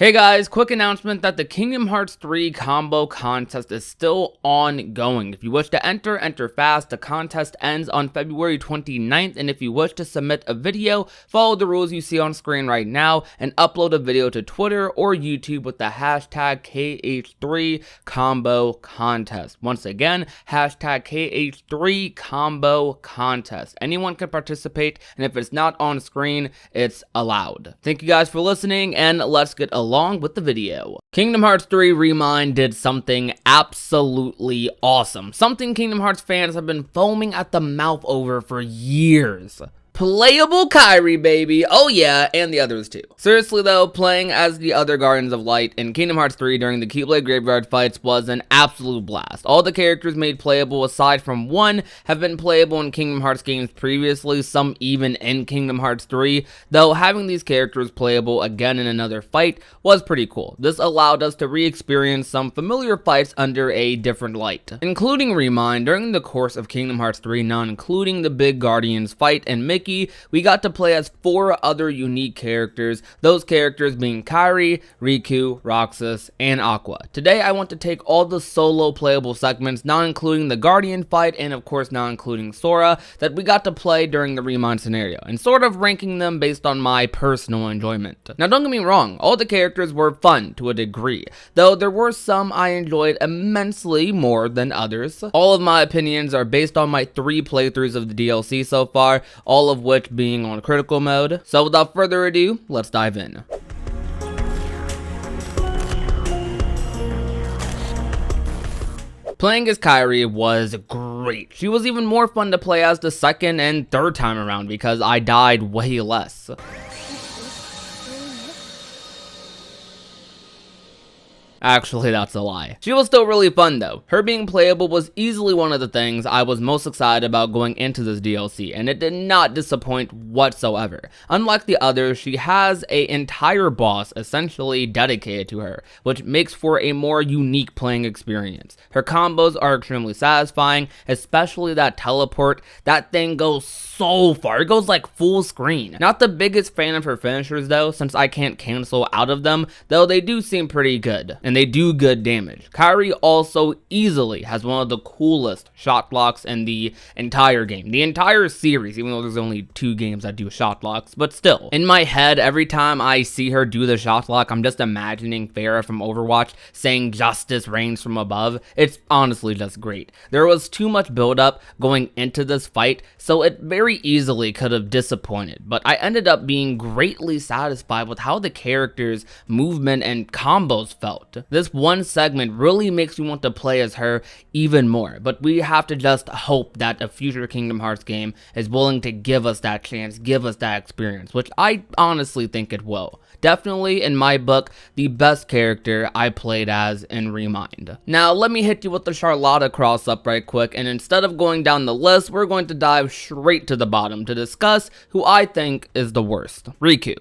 Hey guys, quick announcement that the Kingdom Hearts 3 combo contest is still ongoing. If you wish to enter, enter fast. The contest ends on February 29th, and if you wish to submit a video, follow the rules you see on screen right now and upload a video to Twitter or YouTube with the hashtag KH3 combo contest. Once again, hashtag KH3 combo contest. Anyone can participate, and if it's not on screen, it's allowed. Thank you guys for listening, and let's get along with the video. Kingdom Hearts 3 ReMIND did something absolutely awesome. Something Kingdom Hearts fans have been foaming at the mouth over for years. Playable Kairi, baby. Oh yeah, and the others too. Seriously though, playing as the other Guardians of Light in Kingdom Hearts 3 during the Keyblade Graveyard fights was an absolute blast. All the characters made playable aside from one have been playable in Kingdom Hearts games previously, some even in Kingdom Hearts 3, though having these characters playable again in another fight was pretty cool. This allowed us to re-experience some familiar fights under a different light. Including ReMIND, during the course of Kingdom Hearts 3, not including the big Guardians fight and Mickey, we got to play as 4 other unique characters, those characters being Kairi, Riku, Roxas, and Aqua. Today I want to take all the solo playable segments, not including the Guardian fight and of course not including Sora, that we got to play during the ReMIND scenario, and sort of ranking them based on my personal enjoyment. Now don't get me wrong, all the characters were fun to a degree, though there were some I enjoyed immensely more than others. All of my opinions are based on my 3 playthroughs of the DLC so far, all of which being on critical mode. So without further ado, let's dive in. Playing as Kairi was great. She was even more fun to play as the second and third time around because I died way less. Actually, that's a lie. She was still really fun though. Her being playable was easily one of the things I was most excited about going into this DLC, and it did not disappoint whatsoever. Unlike the others, she has an entire boss essentially dedicated to her, which makes for a more unique playing experience. Her combos are extremely satisfying, especially that teleport. That thing goes so far. It goes like full screen. Not the biggest fan of her finishers though, since I can't cancel out of them, though they do seem pretty good. And they do good damage. Kairi also easily has one of the coolest shot blocks in the entire game. The entire series, even though there's only 2 games that do shot blocks, but still. In my head, every time I see her do the shot block, I'm just imagining Farah from Overwatch saying justice reigns from above. It's honestly just great. There was too much build-up going into this fight, so it very easily could have disappointed, but I ended up being greatly satisfied with how the character's movement and combos felt. This one segment really makes me want to play as her even more, but we have to just hope that a future Kingdom Hearts game is willing to give us that chance, give us that experience, which I honestly think it will. Definitely, in my book, the best character I played as in ReMIND. Now, let me hit you with the Charlotta cross-up right quick, and instead of going down the list, we're going to dive straight to the bottom to discuss who I think is the worst. Riku.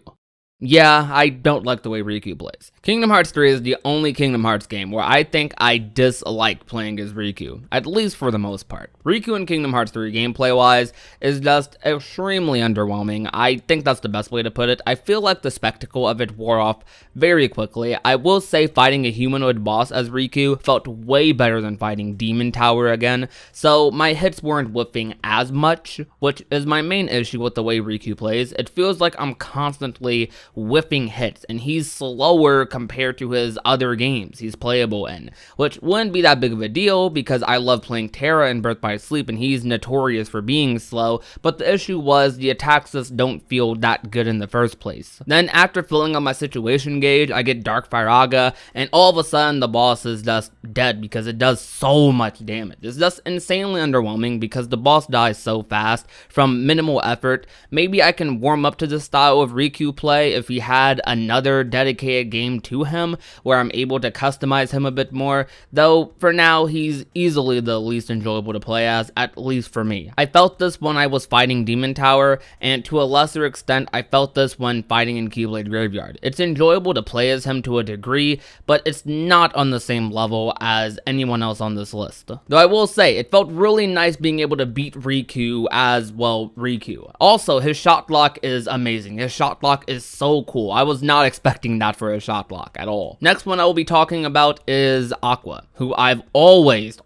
Yeah, I don't like the way Riku plays. Kingdom Hearts 3 is the only Kingdom Hearts game where I think I dislike playing as Riku, at least for the most part. Riku in Kingdom Hearts 3 gameplay-wise is just extremely underwhelming. I think that's the best way to put it. I feel like the spectacle of it wore off very quickly. I will say fighting a humanoid boss as Riku felt way better than fighting Demon Tower again, so my hits weren't whiffing as much, which is my main issue with the way Riku plays. It feels like I'm constantly whiffing hits, and he's slower compared to his other games he's playable in, which wouldn't be that big of a deal because I love playing Terra in Birth by Sleep and he's notorious for being slow, but the issue was the attacks just don't feel that good in the first place. Then after filling up my situation gauge, I get Dark Firaga, and all of a sudden the boss is just dead because it does so much damage. It's just insanely underwhelming because the boss dies so fast from minimal effort. Maybe I can warm up to this style of Riku play if he had another dedicated game to him where I'm able to customize him a bit more, though for now he's easily the least enjoyable to play as, at least for me. I felt this when I was fighting Demon Tower, and to a lesser extent I felt this when fighting in Keyblade Graveyard. It's enjoyable to play as him to a degree, but it's not on the same level as anyone else on this list. Though I will say, it felt really nice being able to beat Riku as, well, Riku. Also, his shot block is amazing. His shot block is so so cool. I was not expecting that for a shot block at all. Next one I will be talking about is Aqua, who I've always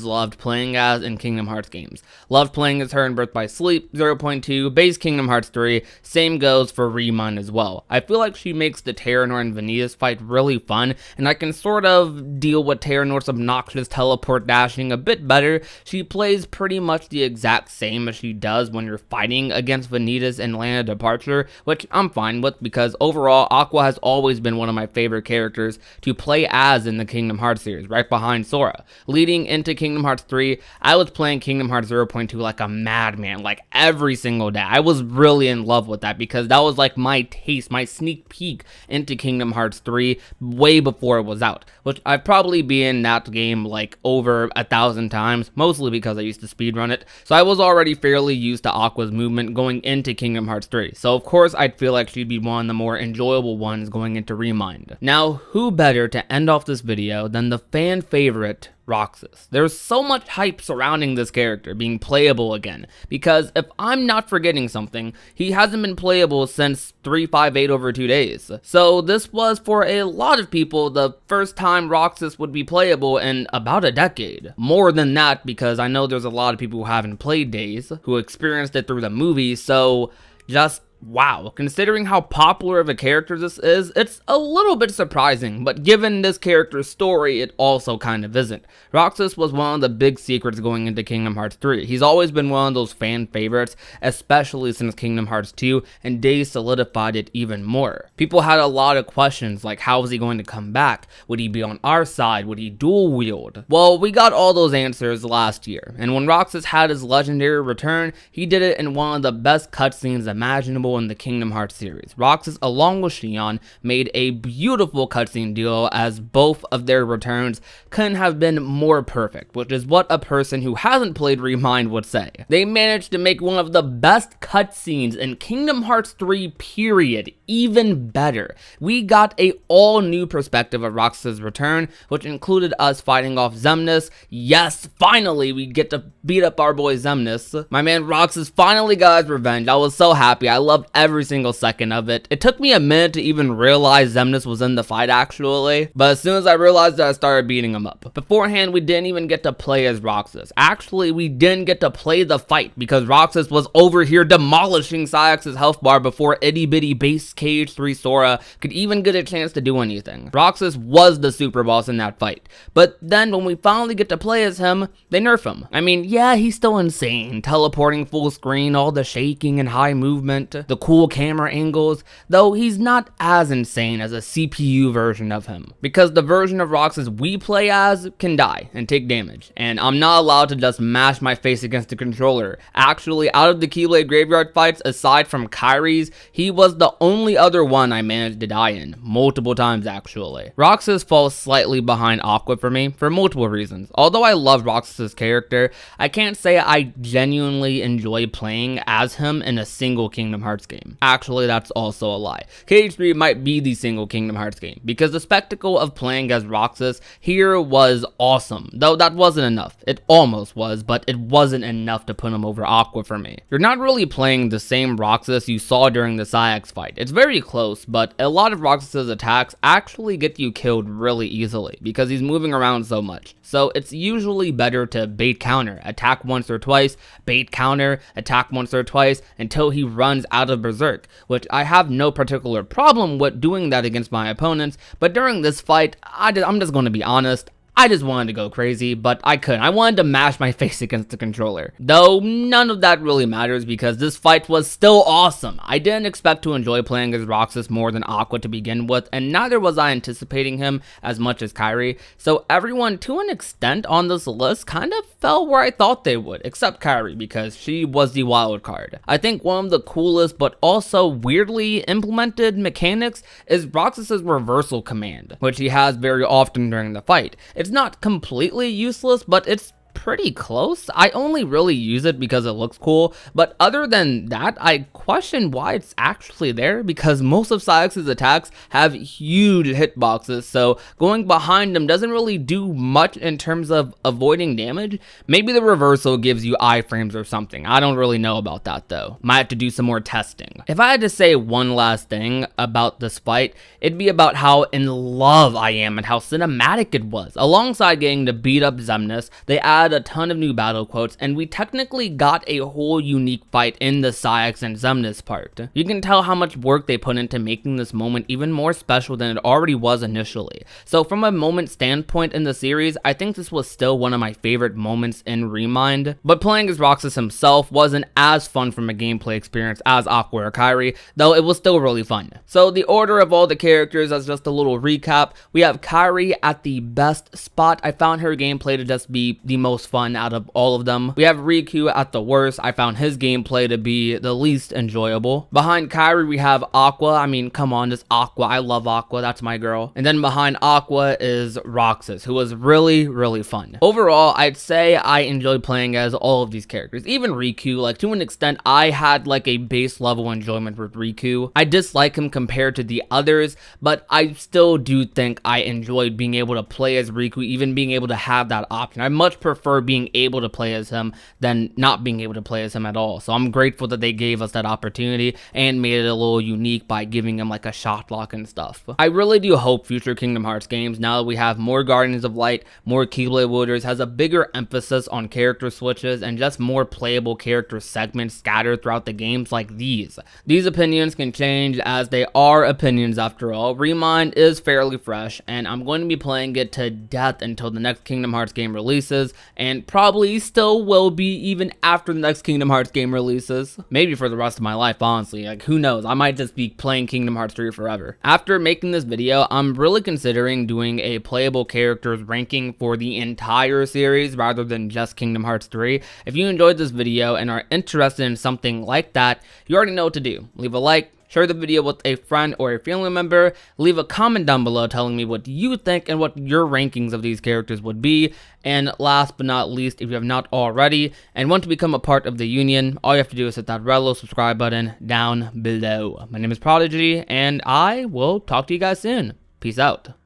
loved playing as in Kingdom Hearts games. Loved playing as her in Birth by Sleep, 0.2, base Kingdom Hearts 3, same goes for ReMIND as well. I feel like she makes the Terranor and Vanitas fight really fun, and I can sort of deal with Terranor's obnoxious teleport dashing a bit better. She plays pretty much the exact same as she does when you're fighting against Vanitas in Land of Departure, which I'm fine with because overall Aqua has always been one of my favorite characters to play as in the Kingdom Hearts series, right behind Sora. Leading into Kingdom Hearts 3, I was playing Kingdom Hearts 0.2 like a madman, like every single day. I was really in love with that because that was like my taste, my sneak peek into Kingdom Hearts 3 way before it was out, which I've probably been in that game like over 1,000 times, mostly because I used to speedrun it, so I was already fairly used to Aqua's movement going into Kingdom Hearts 3, so of course I'd feel like she'd be one of the more enjoyable ones going into ReMIND. Now, who better to end off this video than the fan favorite Roxas? There's so much hype surrounding this character being playable again, because if I'm not forgetting something, he hasn't been playable since 358 over 2 days. So this was, for a lot of people, the first time Roxas would be playable in about a decade. More than that, because I know there's a lot of people who haven't played Days, who experienced it through the movie, so just wow, considering how popular of a character this is, it's a little bit surprising, but given this character's story, it also kind of isn't. Roxas was one of the big secrets going into Kingdom Hearts 3. He's always been one of those fan favorites, especially since Kingdom Hearts 2, and Days solidified it even more. People had a lot of questions like, how is he going to come back? Would he be on our side? Would he dual wield? Well, we got all those answers last year, and when Roxas had his legendary return, he did it in one of the best cutscenes imaginable in the Kingdom Hearts series. Roxas, along with Xion, made a beautiful cutscene duo, as both of their returns couldn't have been more perfect, which is what a person who hasn't played ReMIND would say. They managed to make one of the best cutscenes in Kingdom Hearts 3 period even better. We got a all new perspective of Roxas' return, which included us fighting off Xemnas. Yes, finally we get to beat up our boy Xemnas. My man Roxas finally got his revenge. I was so happy. I loved every single second of it. It took me a minute to even realize Xemnas was in the fight actually, but as soon as I realized it, I started beating him up. Beforehand, we didn't even get to play as Roxas. Actually, we didn't get to play the fight because Roxas was over here demolishing Saïx's health bar before itty bitty base cage 3 Sora could even get a chance to do anything. Roxas was the super boss in that fight, but then when we finally get to play as him, they nerf him. I mean, yeah, he's still insane, teleporting full screen, all the shaking and high movement, the cool camera angles, though he's not as insane as a CPU version of him, because the version of Roxas we play as can die and take damage, and I'm not allowed to just mash my face against the controller. Actually, out of the Keyblade Graveyard fights, aside from Kairi's, he was the only other one I managed to die in, multiple times actually. Roxas falls slightly behind Aqua for me, for multiple reasons. Although I love Roxas' character, I can't say I genuinely enjoy playing as him in a single Kingdom Hearts game. Actually, that's also a lie. KH3 might be the single Kingdom Hearts game, because the spectacle of playing as Roxas here was awesome, though that wasn't enough. It almost was, but it wasn't enough to put him over Aqua for me. You're not really playing the same Roxas you saw during the Saïx fight. It's very close, but a lot of Roxas' attacks actually get you killed really easily, because he's moving around so much. So it's usually better to bait counter, attack once or twice, bait counter, attack once or twice, until he runs out of Berserk, which I have no particular problem with doing that against my opponents, but during this fight, I'm just going to be honest, I just wanted to go crazy, but I couldn't. I wanted to mash my face against the controller. Though none of that really matters because this fight was still awesome. I didn't expect to enjoy playing as Roxas more than Aqua to begin with, and neither was I anticipating him as much as Kairi. So everyone, to an extent on this list, kind of fell where I thought they would, except Kairi because she was the wild card. I think one of the coolest but also weirdly implemented mechanics is Roxas' reversal command, which he has very often during the fight. It's not completely useless, but it's pretty close. I only really use it because it looks cool, but other than that, I question why it's actually there, because most of Saix's attacks have huge hitboxes, so going behind them doesn't really do much in terms of avoiding damage. Maybe the reversal gives you iframes or something. I don't really know about that though. Might have to do some more testing. If I had to say one last thing about this fight, it'd be about how in love I am and how cinematic it was. Alongside getting to beat up Xemnas, they add a ton of new battle quotes, and we technically got a whole unique fight in the Saix and Xemnas part. You can tell how much work they put into making this moment even more special than it already was initially. So from a moment standpoint in the series, I think this was still one of my favorite moments in ReMIND, but playing as Roxas himself wasn't as fun from a gameplay experience as Aqua or Kairi, though it was still really fun. So the order of all the characters, as just a little recap, we have Kairi at the best spot. I found her gameplay to just be the most fun out of all of them. We have Riku at the worst. I found his gameplay to be the least enjoyable. Behind Kairi, we have Aqua. I mean, come on, just Aqua. I love Aqua. That's my girl. And then behind Aqua is Roxas, who was really, really fun. Overall, I'd say I enjoyed playing as all of these characters. Even Riku, like to an extent, I had like a base level enjoyment with Riku. I dislike him compared to the others, but I still do think I enjoyed being able to play as Riku, even being able to have that option. I much prefer being able to play as him than not being able to play as him at all. So I'm grateful that they gave us that opportunity and made it a little unique by giving him like a shot lock and stuff. I really do hope future Kingdom Hearts games, now that we have more Guardians of Light, more Keyblade Wielders, has a bigger emphasis on character switches and just more playable character segments scattered throughout the games like these. These opinions can change as they are opinions after all. ReMIND is fairly fresh, and I'm going to be playing it to death until the next Kingdom Hearts game releases, and probably still will be even after the next Kingdom Hearts game releases. Maybe for the rest of my life, honestly. Like, who knows? I might just be playing Kingdom Hearts 3 forever. After making this video, I'm really considering doing a playable characters ranking for the entire series rather than just Kingdom Hearts 3. If you enjoyed this video and are interested in something like that, you already know what to do. Leave a like, share the video with a friend or a family member, leave a comment down below telling me what you think and what your rankings of these characters would be, and last but not least, if you have not already and want to become a part of the union, all you have to do is hit that red little subscribe button down below. My name is Prodigy, and I will talk to you guys soon. Peace out.